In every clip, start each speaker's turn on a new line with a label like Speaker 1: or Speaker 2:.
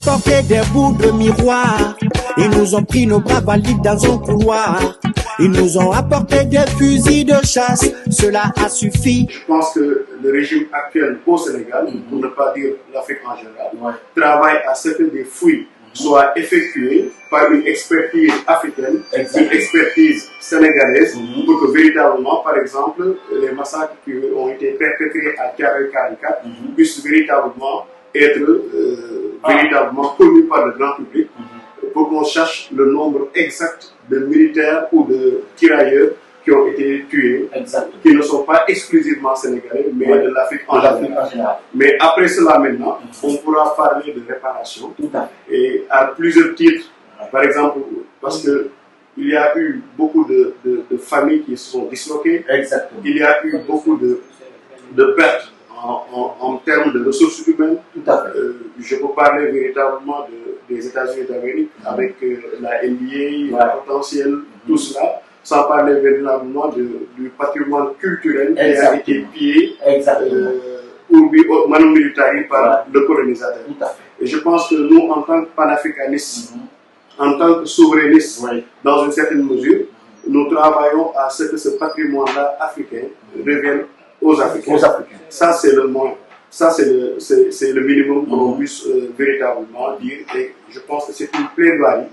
Speaker 1: Portaient des bouts de miroir, ils nous ont pris nos bras valides dans un couloir. Ils nous ont apporté des fusils de chasse, cela a suffi.
Speaker 2: Je pense que le régime actuel au Sénégal, pour ne pas dire l'Afrique en général, travaille à ce que des fouilles soient effectuées par une expertise africaine, une expertise sénégalaise, pour que véritablement, par exemple, les massacres qui ont été perpétrés à Thiaroye-Caricate puissent véritablement être véritablement connus par le grand public, pour qu'on sache le nombre exact de militaires ou de tirailleurs qui ont été tués, qui ne sont pas exclusivement sénégalais, mais de l'Afrique en général. Mais après cela maintenant, on pourra parler de réparation, et à plusieurs titres. Par exemple, parce que il y a eu beaucoup de familles qui se sont disloquées, il y a eu beaucoup de pertes en termes de ressources humaines. Je peux parler véritablement des États-Unis d'Amérique avec la NBA, le potentiel, tout cela, sans parler véritablement du patrimoine culturel qui a été pillé manu militari par le colonisateur. Et je pense que nous, en tant que panafricanistes, en tant que souverainistes, dans une certaine mesure, nous travaillons à ce que ce patrimoine-là africain revienne aux Africains. Ça, c'est le moins. Ça, c'est le minimum qu'on puisse véritablement dire. Et je pense que c'est une plaidoirie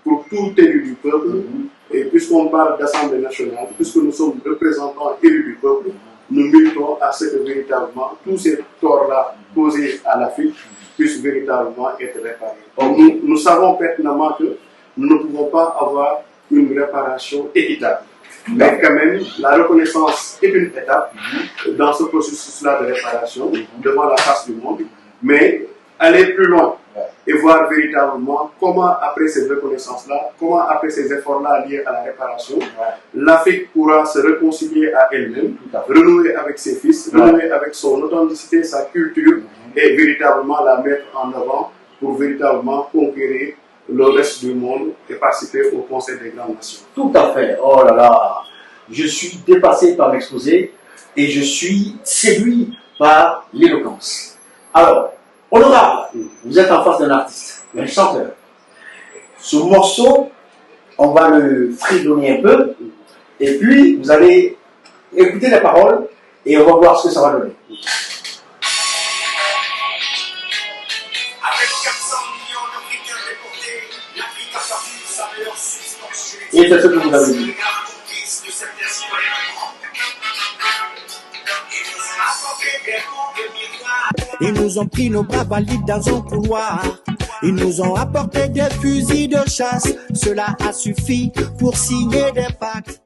Speaker 2: pour tout élu du peuple. Et puisqu'on parle d'Assemblée nationale, puisque nous sommes représentants élus du peuple, nous militons à ce que véritablement tous ces torts-là causés à l'Afrique puissent véritablement être réparés. Nous savons pertinemment que nous ne pouvons pas avoir une réparation équitable. Mais quand même, la reconnaissance est une étape dans ce processus-là de réparation devant la face du monde, mais aller plus loin et voir véritablement comment, après cette reconnaissance-là, comment, après ces efforts-là liés à la réparation, l'Afrique pourra se réconcilier à elle-même, renouer avec ses fils, renouer avec son authenticité, sa culture, et véritablement la mettre en avant pour véritablement conquérir le reste du monde et participer au Conseil des grandes nations.
Speaker 3: Tout à fait. Oh là là, je suis dépassé par l'exposé et je suis séduit par l'éloquence. Alors, honorable, vous êtes en face d'un artiste, un chanteur. Ce morceau, on va le fredonner un peu et puis vous allez écouter les paroles et on va voir ce que ça va donner. Et c'est ce que vous avez dit.
Speaker 1: Ils nous ont pris nos bras valides dans un couloir. Ils nous ont apporté des fusils de chasse. Cela a suffi pour signer des pactes.